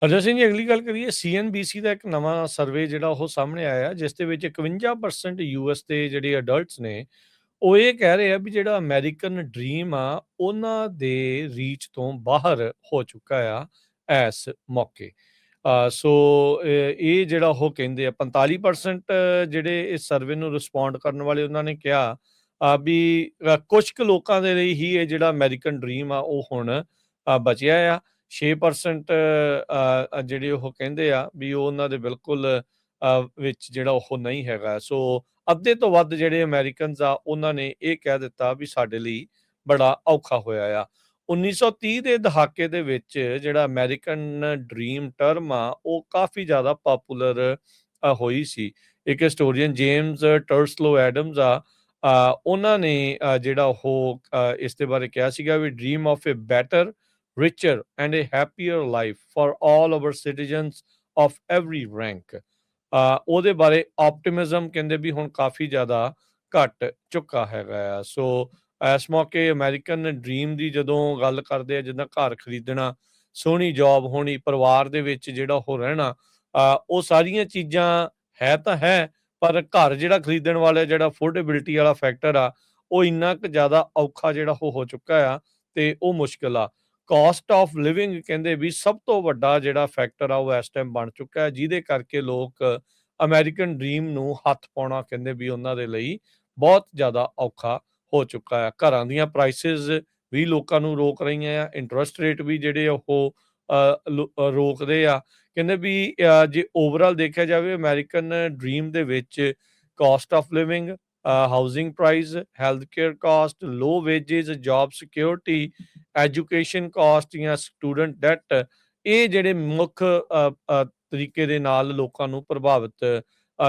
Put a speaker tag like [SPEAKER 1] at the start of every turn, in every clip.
[SPEAKER 1] ਹਰਜੋਤ ਸਿੰਘ ਜੀ, ਅਗਲੀ ਗੱਲ ਕਰੀਏ CNBC ਦਾ ਇੱਕ ਨਵਾਂ ਸਰਵੇ ਜਿਹੜਾ ਉਹ ਸਾਹਮਣੇ ਆਇਆ, ਜਿਸ ਦੇ ਵਿੱਚ 51% US ਦੇ ਜਿਹੜੇ ਅਡਲਟਸ ਨੇ, ਉਹ ਇਹ ਕਹਿ ਰਹੇ ਆ ਵੀ ਜਿਹੜਾ ਅਮਰੀਕਨ ਡ੍ਰੀਮ ਆ, ਉਹਨਾਂ ਦੇ ਰੀਚ ਤੋਂ ਬਾਹਰ ਹੋ ਚੁੱਕਾ ਆ ਇਸ ਮੌਕੇ। ਸੋ ਇਹ ਜਿਹੜਾ ਉਹ ਕਹਿੰਦੇ ਆ 45% ਜਿਹੜੇ ਇਸ ਸਰਵੇ ਨੂੰ ਰਿਸਪੌਂਡ ਕਰਨ ਵਾਲੇ ਉਹਨਾਂ ਨੇ ਕਿਹਾ ਵੀ ਕੁਝ ਕੁ ਲੋਕਾਂ ਦੇ ਲਈ ਹੀ ਇਹ ਜਿਹੜਾ ਅਮਰੀਕਨ ਡ੍ਰੀਮ ਆ ਉਹ ਹੁਣ ਬਚਿਆ ਆ। 6% ਜਿਹੜੇ ਉਹ ਕਹਿੰਦੇ ਆ ਵੀ ਉਹ ਉਹਨਾਂ ਦੇ ਬਿਲਕੁਲ ਵਿੱਚ ਜਿਹੜਾ ਉਹ ਨਹੀਂ ਹੈਗਾ। ਸੋ ਅੱਧੇ ਤੋਂ ਵੱਧ ਜਿਹੜੇ ਅਮਰੀਕਨਸ ਆ ਉਹਨਾਂ ਨੇ ਇਹ ਕਹਿ ਦਿੱਤਾ ਵੀ ਸਾਡੇ ਲਈ ਬੜਾ ਔਖਾ ਹੋਇਆ ਆ। 1930 ਦੇ ਦਹਾਕੇ ਦੇ ਵਿੱਚ ਜਿਹੜਾ ਅਮਰੀਕਨ ਡ੍ਰੀਮ ਟਰਮ ਆ ਉਹ ਕਾਫੀ ਜ਼ਿਆਦਾ ਪਾਪੂਲਰ ਹੋਈ ਸੀ। ਇੱਕ ਹਿਸਟੋਰੀਅਨ ਜੇਮਸ ਟਰਸਲੋ ਐਡਮਸ ਆ, ਉਹਨਾਂ ਨੇ ਜਿਹੜਾ ਉਹ ਇਸ ਦੇ ਬਾਰੇ ਕਿਹਾ ਸੀਗਾ ਵੀ dream of a better, richer and a happier life for all our citizens of every rank। ਉਹਦੇ ਬਾਰੇ ਆਪਟਿਮਿਜ਼ਮ ਕਹਿੰਦੇ ਵੀ ਹੁਣ ਕਾਫੀ ਜ਼ਿਆਦਾ ਘਟ ਚੁੱਕਾ ਹੈਗਾ ਆ। ਸੋ ਇਸ ਮੌਕੇ ਅਮਰੀਕਨ ਡ੍ਰੀਮ ਦੀ ਜਦੋਂ ਗੱਲ ਕਰਦੇ ਆ, ਜਿੱਦਾਂ ਘਰ ਖਰੀਦਣਾ, ਸੋਹਣੀ ਜੌਬ ਹੋਣੀ, ਪਰਿਵਾਰ ਦੇ ਵਿੱਚ ਜਿਹੜਾ ਉਹ ਰਹਿਣਾ, ਉਹ ਸਾਰੀਆਂ ਚੀਜ਼ਾਂ ਹੈ ਤਾਂ ਹੈ, ਪਰ ਘਰ ਜਿਹੜਾ ਖਰੀਦਣ ਵਾਲਾ ਜਿਹੜਾ ਅਫੋਰਡੇਬਿਲਿਟੀ ਵਾਲਾ ਫੈਕਟਰ ਆ ਉਹ ਇੰਨਾ ਕੁ ਜ਼ਿਆਦਾ ਔਖਾ ਜਿਹੜਾ ਉਹ ਹੋ ਚੁੱਕਾ ਆ ਤੇ ਉਹ ਮੁਸ਼ਕਿਲ ਆ। ਕਾਸਟ ਆਫ ਲਿਵਿੰਗ ਕਹਿੰਦੇ ਵੀ ਸਭ ਤੋਂ ਵੱਡਾ ਜਿਹੜਾ ਫੈਕਟਰ ਆ ਉਹ ਇਸ ਟਾਈਮ ਬਣ ਚੁੱਕਾ ਹੈ, ਜਿਹਦੇ ਕਰਕੇ ਲੋਕ ਅਮਰੀਕਨ ਡ੍ਰੀਮ ਨੂੰ ਹੱਥ ਪਾਉਣਾ ਕਹਿੰਦੇ ਵੀ ਉਹਨਾਂ ਦੇ ਲਈ ਬਹੁਤ ਜ਼ਿਆਦਾ ਔਖਾ ਹੋ ਚੁੱਕਾ ਹੈ। ਘਰਾਂ ਦੀਆਂ ਪ੍ਰਾਈਸਿਸ ਵੀ ਲੋਕਾਂ ਨੂੰ ਰੋਕ ਰਹੀਆਂ ਆ, ਇੰਟਰਸਟ ਰੇਟ ਵੀ ਜਿਹੜੇ ਉਹ ਰੋਕਦੇ ਆ। ਕਹਿੰਦੇ ਵੀ ਜੇ ਓਵਰਆਲ ਦੇਖਿਆ ਜਾਵੇ ਅਮਰੀਕਨ ਡ੍ਰੀਮ ਦੇ ਵਿੱਚ cost of living, housing price, health care cost, low wages, job security, education cost ਜਾਂ ਸਟੂਡੈਂਟ ਡੈਟ, ਇਹ ਜਿਹੜੇ ਮੁੱਖ ਤਰੀਕੇ ਦੇ ਨਾਲ ਲੋਕਾਂ ਨੂੰ ਪ੍ਰਭਾਵਿਤ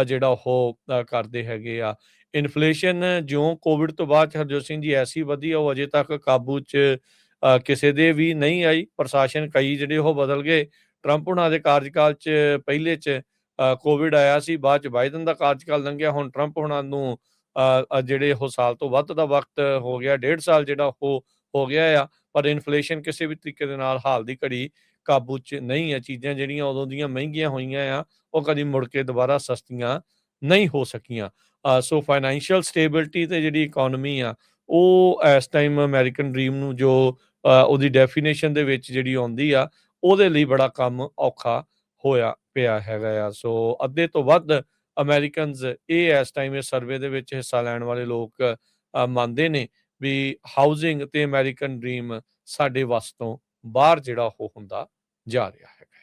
[SPEAKER 1] ਜਿਹੜਾ ਉਹ ਕਰਦੇ ਹੈਗੇ ਆ। ਇਨਫਲੇਸ਼ਨ ਜਿਉਂ ਕੋਵਿਡ ਤੋਂ ਬਾਅਦ ਹਰਜੋਤ ਸਿੰਘ ਜੀ ਐਸੀ ਵਧੀ ਆ, ਉਹ ਅਜੇ ਤੱਕ ਕਾਬੂ 'ਚ ਕਿਸੇ ਦੇ ਵੀ ਨਹੀਂ ਆਈ। ਪ੍ਰਸ਼ਾਸਨ ਕਈ ਜਿਹੜੇ ਉਹ ਬਦਲ ਗਏ। ਟਰੰਪ ਹੁਣਾਂ ਦੇ ਕਾਰਜਕਾਲ 'ਚ ਪਹਿਲੇ 'ਚ ਕੋਵਿਡ ਆਇਆ ਸੀ, ਬਾਅਦ 'ਚ ਬਾਈਡਨ ਦਾ ਕਾਰਜਕਾਲ ਲੰਘਿਆ, ਹੁਣ ਟਰੰਪ ਹੁਣਾਂ ਨੂੰ ਜਿਹੜੇ ਉਹ ਸਾਲ ਤੋਂ ਵੱਧ ਦਾ ਵਕਤ ਹੋ ਗਿਆ, 1.5 ਸਾਲ ਜਿਹੜਾ ਉਹ ਹੋ ਗਿਆ ਆ, ਪਰ ਇਨਫਲੇਸ਼ਨ ਕਿਸੇ ਵੀ ਤਰੀਕੇ ਦੇ ਨਾਲ ਹਾਲ ਦੀ ਘੜੀ ਕਾਬੂ 'ਚ ਨਹੀਂ ਆ। ਚੀਜ਼ਾਂ ਜਿਹੜੀਆਂ ਉਦੋਂ ਦੀਆਂ ਮਹਿੰਗੀਆਂ ਹੋਈਆਂ ਆ ਉਹ ਕਦੀ ਮੁੜ ਕੇ ਦੁਬਾਰਾ ਸਸਤੀਆਂ ਨਹੀਂ ਹੋ ਸਕੀਆਂ। ਸੋ ਫਾਈਨੈਂਸ਼ੀਅਲ ਸਟੇਬਿਲਿਟੀ ਤੇ ਜਿਹੜੀ ਇਕੋਨਮੀ ਆ ਉਹ ਇਸ ਟਾਈਮ ਅਮਰੀਕਨ ਡ੍ਰੀਮ ਨੂੰ ਜੋ ਉਹਦੀ ਡੈਫੀਨੇਸ਼ਨ ਦੇ ਵਿੱਚ ਜਿਹੜੀ ਆਉਂਦੀ ਆ ਉਹਦੇ ਲਈ ਬੜਾ ਕੰਮ ਔਖਾ ਹੋਇਆ ਪਿਆ ਹੈਗਾ ਆ। ਸੋ ਅੱਧੇ ਤੋਂ ਵੱਧ ਅਮਰੀਕਨਸ ਇਹ ਇਸ ਟਾਈਮ ਇਸ ਸਰਵੇ ਦੇ ਵਿੱਚ ਹਿੱਸਾ ਲੈਣ ਵਾਲੇ ਲੋਕ ਮੰਨਦੇ ਨੇ ਵੀ ਹਾਊਸਿੰਗ ਤੇ ਅਮਰੀਕਨ ਡ੍ਰੀਮ ਸਾਡੇ ਵੱਸ ਤੋਂ ਬਾਹਰ ਜਿਹੜਾ ਉਹ ਹੁੰਦਾ ਜਾ ਰਿਹਾ ਹੈ।